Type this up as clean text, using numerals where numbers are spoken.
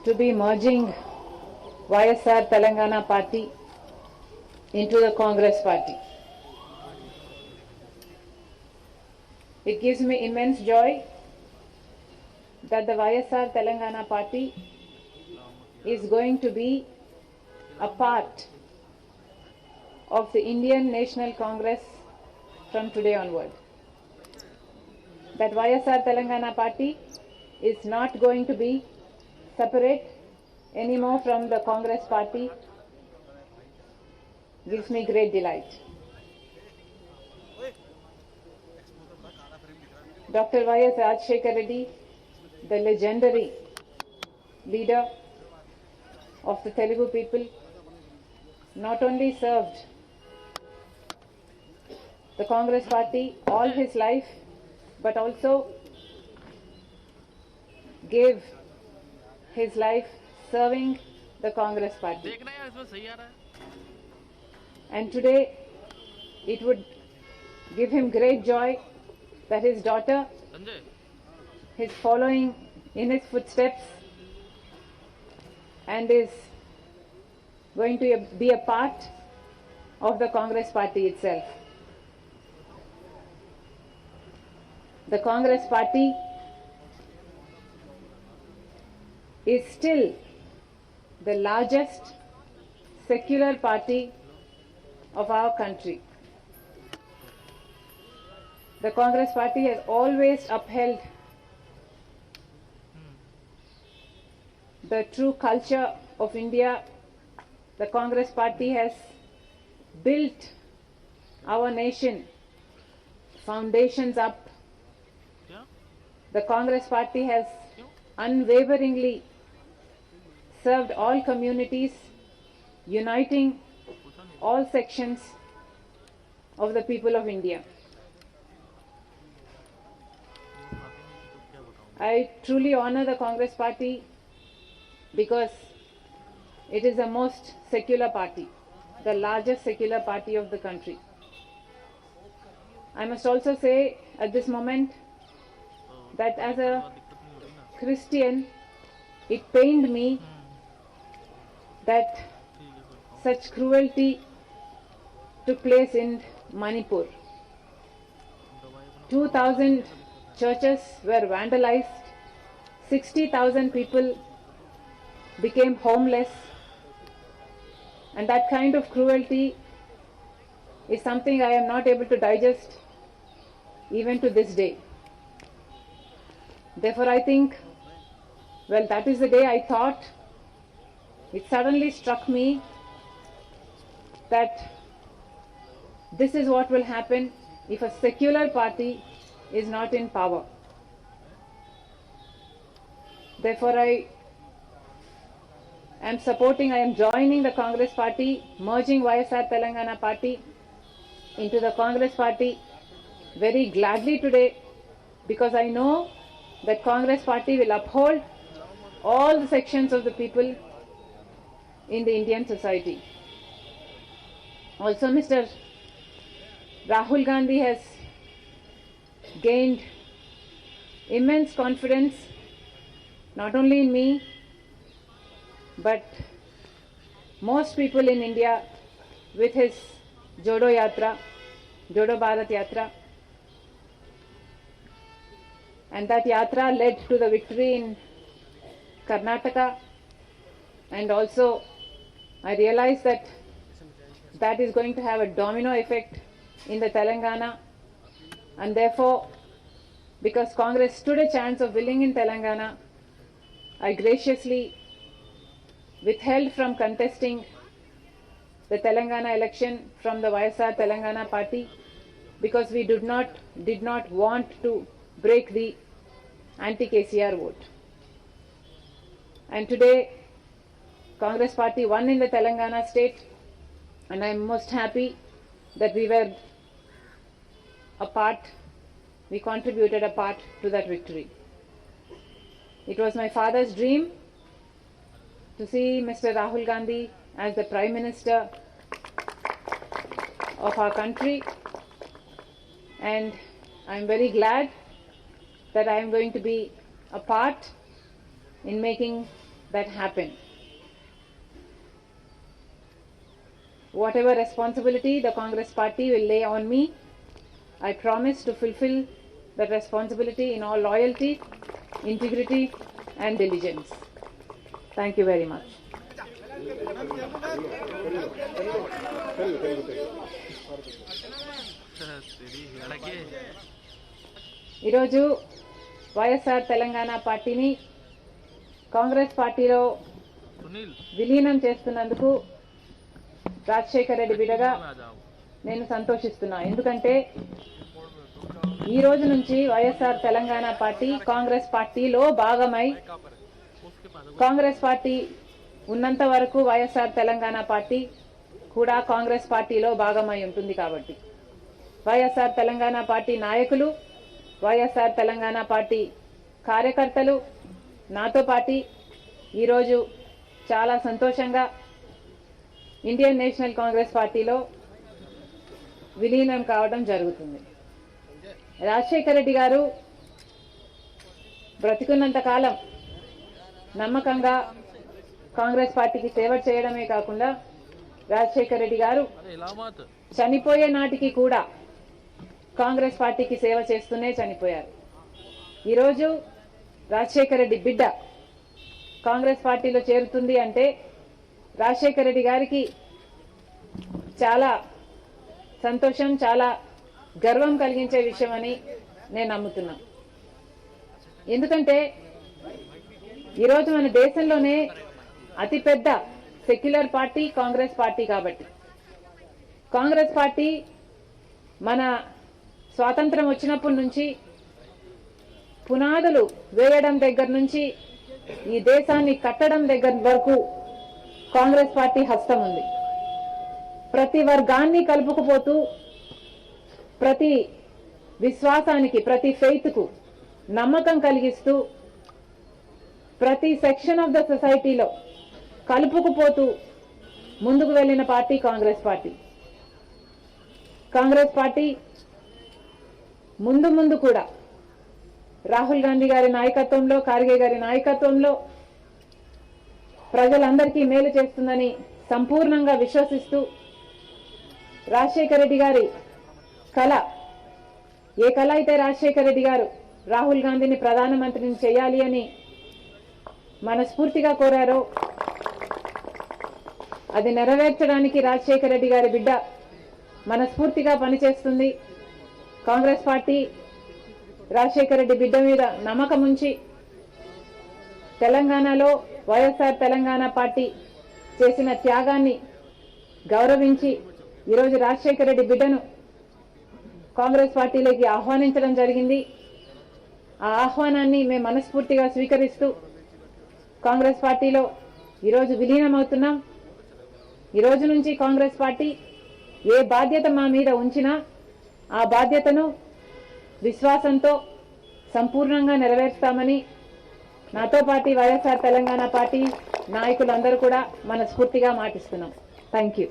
to be merging YSR Telangana Party into the Congress Party. It gives me immense joy that the YSR Telangana Party is going to be a part of the Indian National Congress from today onward. That YSR Telangana Party is not going to be separate anymore from the Congress Party gives me great delight. Dr. Y.S. Rajshekar Reddy, the legendary leader of the Telugu people, not only served the Congress Party all his life, but also gave his life serving the Congress Party. And today it would give him great joy that his daughter is following in his footsteps and is going to be a part of the Congress Party itself. The Congress Party is still the largest secular party of our country. The Congress Party has always upheld the true culture of India. The Congress Party has built our nation foundations up. The Congress Party has unwaveringly served all communities, uniting all sections of the people of India. I truly honor the Congress Party because it is the most secular party, the largest secular party of the country. I must also say at this moment that as a Christian, it pained me that such cruelty took place in Manipur. 2,000 churches were vandalized, 60,000 people became homeless, and that kind of cruelty is something I am not able to digest even to this day. Therefore, I think, well, that is the day I thought, it suddenly struck me that this is what will happen if a secular party is not in power. Therefore, I am joining the Congress Party, merging YSR Telangana Party into the Congress Party very gladly today, because I know that Congress Party will uphold all the sections of the people in the Indian society. Also, Mr. Rahul Gandhi has gained immense confidence not only in me, but most people in India with his Jodo Yatra, Jodo Bharat Yatra. And that yatra led to the victory in Karnataka, and also I realized that that is going to have a domino effect in the Telangana, and therefore, because Congress stood a chance of winning in Telangana, I graciously withheld from contesting the Telangana election from the YSR Telangana Party, because we did not want to break the anti-KCR vote. And today, Congress Party won in the Telangana state, and I am most happy that we contributed a part to that victory. It was my father's dream to see Mr. Rahul Gandhi as the Prime Minister of our country, and I am very glad that I am going to be a part in making that happen. Whatever responsibility the Congress party will lay on me, I promise to fulfill that responsibility in all loyalty, integrity and diligence. Thank you very much. ఈరోజు వైఎస్ఆర్ తెలంగాణ పార్టీని కాంగ్రెస్ పార్టీలో విలీనం చేస్తున్నందుకు రాజశేఖర్ రెడ్డి బిడ్డగా నేను సంతోషిస్తున్నా. ఎందుకంటే ఈ రోజు నుంచి వైఎస్ఆర్ తెలంగాణ పార్టీ కాంగ్రెస్ పార్టీలో భాగమై, కాంగ్రెస్ పార్టీ ఉన్నంత వరకు వైఎస్ఆర్ తెలంగాణ పార్టీ కూడా కాంగ్రెస్ పార్టీలో భాగమై ఉంటుంది. కాబట్టి వైఎస్ఆర్ తెలంగాణ పార్టీ నాయకులు, వైఎస్ఆర్ తెలంగాణ పార్టీ కార్యకర్తలు నాతో పాటు ఈరోజు చాలా సంతోషంగా ఇండియన్ నేషనల్ కాంగ్రెస్ పార్టీలో విలీనం కావడం జరుగుతుంది. రాజశేఖర రెడ్డి గారు బ్రతికున్నంత కాలం నమ్మకంగా కాంగ్రెస్ పార్టీకి సేవ చేయడమే కాకుండా రాజశేఖర రెడ్డి గారు చనిపోయే నాటికి కూడా కాంగ్రెస్ పార్టీకి సేవ చేస్తూనే చనిపోయారు. ఈరోజు రాజశేఖర రెడ్డి బిడ్డ కాంగ్రెస్ పార్టీలో చేరుతుంది అంటే రాజశేఖర రెడ్డి గారికి చాలా సంతోషం, చాలా గర్వం కలిగించే విషయం అని నేను నమ్ముతున్నా. ఎందుకంటే ఈరోజు మన దేశంలోనే అతిపెద్ద సెక్యులర్ పార్టీ కాంగ్రెస్ పార్టీ. కాబట్టి కాంగ్రెస్ పార్టీ మన స్వాతంత్రం వచ్చినప్పటి నుంచి పునాదులు వేయడం దగ్గర నుంచి ఈ దేశాన్ని కట్టడం దగ్గర వరకు కాంగ్రెస్ పార్టీ హస్తం ఉంది. ప్రతి వర్గాన్ని కలుపుకుపోతూ, ప్రతి విశ్వాసానికి, ప్రతి ఫెయిత్కు నమ్మకం కలిగిస్తూ, ప్రతి సెక్షన్ ఆఫ్ ద సొసైటీలో కలుపుకుపోతూ ముందుకు వెళ్ళిన party Congress party. Congress party ముందు ముందు కూడా రాహుల్ గాంధీ గారి నాయకత్వంలో, ఖార్గే గారి నాయకత్వంలో ప్రజలందరికీ మేలు చేస్తుందని సంపూర్ణంగా విశ్వసిస్తూ, రాజశేఖర రెడ్డి గారి కళ, ఏ కళ అయితే రాజశేఖర రెడ్డి గారు రాహుల్ గాంధీని ప్రధానమంత్రిని చేయాలి అని మనస్ఫూర్తిగా కోరారో అది నెరవేర్చడానికి రాజశేఖర రెడ్డి గారి బిడ్డ మనస్ఫూర్తిగా పనిచేస్తుంది. కాంగ్రెస్ పార్టీ రాజశేఖర రెడ్డి బిడ్డ మీద నమ్మకం ఉంచి తెలంగాణలో వైఎస్ఆర్ తెలంగాణ పార్టీ చేసిన త్యాగాన్ని గౌరవించి ఈరోజు రాజశేఖర రెడ్డి బిడ్డను కాంగ్రెస్ పార్టీలోకి ఆహ్వానించడం జరిగింది. ఆ ఆహ్వానాన్ని మేము మనస్ఫూర్తిగా స్వీకరిస్తూ కాంగ్రెస్ పార్టీలో ఈరోజు విలీనమవుతున్నాం. ఈరోజు నుంచి కాంగ్రెస్ పార్టీ ఏ బాధ్యత మా మీద ఉంచినా ఆ బాధ్యతను విశ్వాసంతో సంపూర్ణంగా నెరవేర్స్తామని నాతో పాటు వైఎస్ఆర్ తెలంగాణ పార్టీ నాయకులందరూ కూడా మనస్ఫూర్తిగా మాటిస్తున్నాం. Thank you.